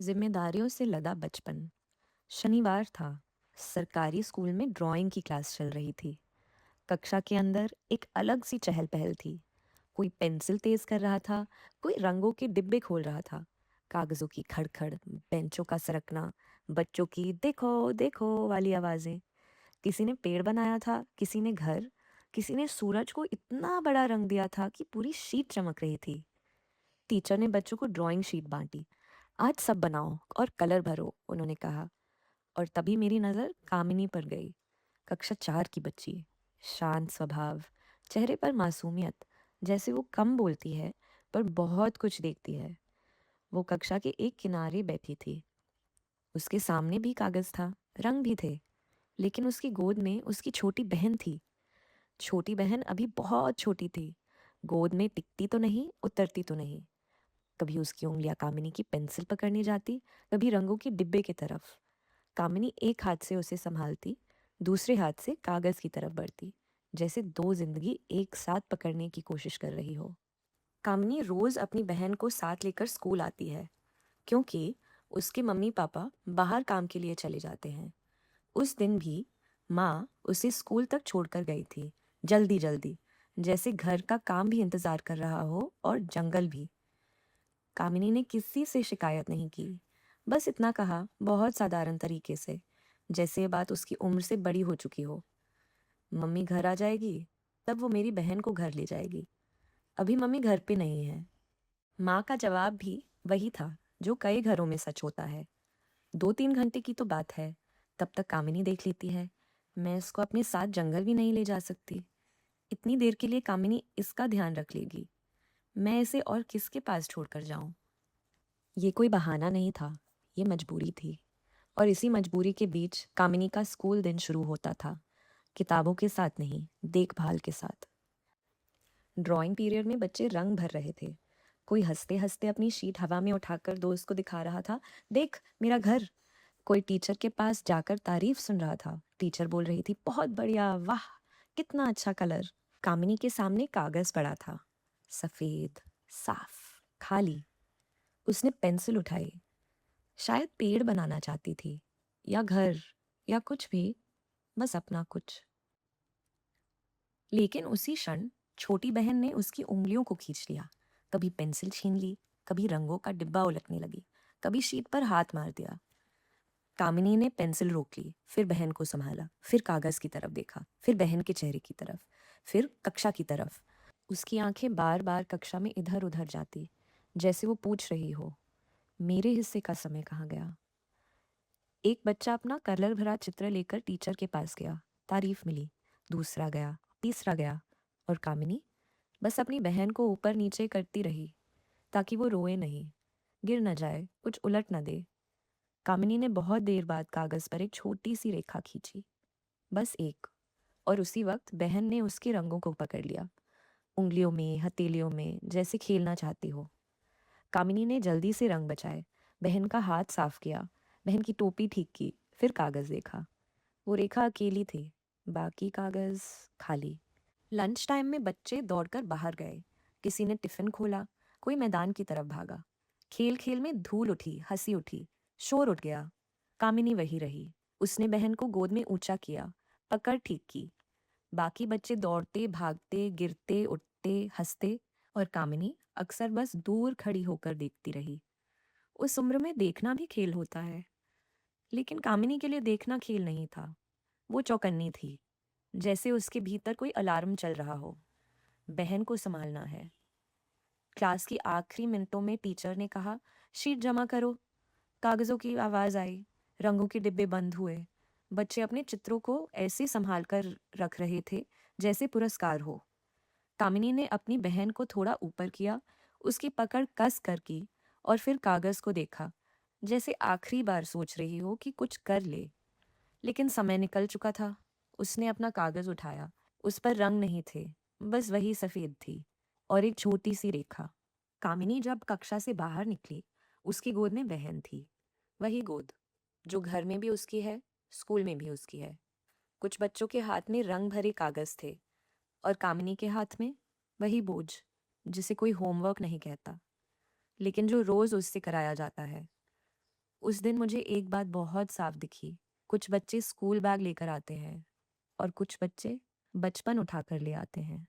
जिम्मेदारियों से लदा बचपन। शनिवार था। सरकारी स्कूल में ड्राइंग की क्लास चल रही थी। कक्षा के अंदर एक अलग सी चहल पहल थी। कोई पेंसिल तेज कर रहा था, कोई रंगों के डिब्बे खोल रहा था। कागजों की खड़खड़, बेंचों का सरकना, बच्चों की देखो देखो वाली आवाजें। किसी ने पेड़ बनाया था, किसी ने घर, किसी ने सूरज को इतना बड़ा रंग दिया था कि पूरी शीट चमक रही थी। टीचर ने बच्चों को ड्राइंग शीट बांटी। आज सब बनाओ और कलर भरो, उन्होंने कहा। और तभी मेरी नज़र कामिनी पर गई। कक्षा 4 की बच्ची, शांत स्वभाव, चेहरे पर मासूमियत, जैसे वो कम बोलती है पर बहुत कुछ देखती है। वो कक्षा के एक किनारे बैठी थी। उसके सामने भी कागज था, रंग भी थे, लेकिन उसकी गोद में उसकी छोटी बहन थी। छोटी बहन अभी बहुत छोटी थी। गोद में टिकती तो नहीं, उतरती तो नहीं। कभी उसकी उंगलियां कामिनी की पेंसिल पकड़ने जाती, कभी रंगों के डिब्बे की तरफ। कामिनी एक हाथ से उसे संभालती, दूसरे हाथ से कागज की तरफ बढ़ती, जैसे दो जिंदगी एक साथ पकड़ने की कोशिश कर रही हो। कामिनी रोज अपनी बहन को साथ लेकर स्कूल आती है, क्योंकि उसके मम्मी पापा बाहर काम के लिए चले जाते हैं। उस दिन भी माँ उसे स्कूल तक छोड़कर गई थी, जल्दी जल्दी, जैसे घर का काम भी इंतजार कर रहा हो और जंगल भी। कामिनी ने किसी से शिकायत नहीं की, बस इतना कहा, बहुत साधारण तरीके से, जैसे ये बात उसकी उम्र से बड़ी हो चुकी हो। मम्मी घर आ जाएगी, तब वो मेरी बहन को घर ले जाएगी। अभी मम्मी घर पे नहीं है। माँ का जवाब भी वही था, जो कई घरों में सच होता है। 2-3 घंटे की तो बात है, तब तक कामिनी देख लेती है। मैं इसको अपने साथ जंगल भी नहीं ले जा सकती। इतनी देर के लिए कामिनी इसका ध्यान रख लेगी। मैं इसे और किसके पास छोड़कर जाऊं? ये कोई बहाना नहीं था, ये मजबूरी थी। और इसी मजबूरी के बीच कामिनी का स्कूल दिन शुरू होता था। किताबों के साथ नहीं, देखभाल के साथ। ड्राइंग पीरियड में बच्चे रंग भर रहे थे। कोई हंसते हंसते अपनी शीट हवा में उठाकर दोस्त को दिखा रहा था, देख मेरा घर। कोई टीचर के पास जाकर तारीफ सुन रहा था। टीचर बोल रही थी, बहुत बढ़िया, वाह, कितना अच्छा कलर। कामिनी के सामने कागज पड़ा था, सफेद, साफ, खाली। उसने पेंसिल उठाई। शायद पेड़ बनाना चाहती थी, या घर, या कुछ भी, बस अपना कुछ। लेकिन उसी क्षण छोटी बहन ने उसकी उंगलियों को खींच लिया। कभी पेंसिल छीन ली, कभी रंगों का डिब्बा उलटने लगी, कभी शीट पर हाथ मार दिया। कामिनी ने पेंसिल रोक ली, फिर बहन को संभाला, फिर कागज की तरफ देखा, फिर बहन के चेहरे की तरफ, फिर कक्षा की तरफ। उसकी आंखें बार बार कक्षा में इधर उधर जाती, जैसे वो पूछ रही हो, मेरे हिस्से का समय कहाँ गया? एक बच्चा अपना कलर भरा चित्र लेकर टीचर के पास गया, तारीफ मिली। दूसरा गया, तीसरा गया, और कामिनी बस अपनी बहन को ऊपर नीचे करती रही, ताकि वो रोए नहीं, गिर न जाए, कुछ उलट न दे। कामिनी ने बहुत देर बाद कागज पर एक छोटी सी रेखा खींची, बस एक। और उसी वक्त बहन ने उसके रंगों को पकड़ लिया, उंगलियों में, हथेलियों में, जैसे खेलना चाहती हो। कामिनी ने जल्दी से रंग बचाए, बहन का हाथ साफ किया, बहन की टोपी ठीक की, फिर कागज देखा। वो रेखा अकेली थी, बाकी कागज खाली। लंच टाइम में बच्चे दौड़कर बाहर गए। किसी ने टिफिन खोला, कोई मैदान की तरफ भागा। खेल खेल में धूल उठी, हंसी उठी, शोर उठ गया। कामिनी वही रही। उसने बहन को गोद में ऊंचा किया, पकड़ ठीक की। बाकी बच्चे दौड़ते, भागते, गिरते, उठते, हंसते, और कामिनी अक्सर बस दूर खड़ी होकर देखती रही। उस उम्र में देखना भी खेल होता है, लेकिन कामिनी के लिए देखना खेल नहीं था। वो चौकन्नी थी, जैसे उसके भीतर कोई अलार्म चल रहा हो। बहन को संभालना है। क्लास की आखिरी मिनटों में टीचर ने कहा, शीट जमा करो। कागजों की आवाज आई, रंगों के डिब्बे बंद हुए। बच्चे अपने चित्रों को ऐसे संभाल कर रख रहे थे, जैसे पुरस्कार हो। कामिनी ने अपनी बहन को थोड़ा ऊपर किया, उसकी पकड़ कस कर की, और फिर कागज को देखा, जैसे आखिरी बार सोच रही हो कि कुछ कर ले। लेकिन समय निकल चुका था। उसने अपना कागज उठाया। उस पर रंग नहीं थे, बस वही सफेद थी, और एक छोटी सी रेखा। कामिनी जब कक्षा से बाहर निकली, उसकी गोद में बहन थी। वही गोद, जो घर में भी उसकी है, स्कूल में भी उसकी है। कुछ बच्चों के हाथ में रंग भरे कागज थे, और कामिनी के हाथ में वही बोझ, जिसे कोई होमवर्क नहीं कहता, लेकिन जो रोज उससे कराया जाता है। उस दिन मुझे एक बात बहुत साफ दिखी। कुछ बच्चे स्कूल बैग लेकर आते हैं और कुछ बच्चे बचपन उठाकर ले आते हैं।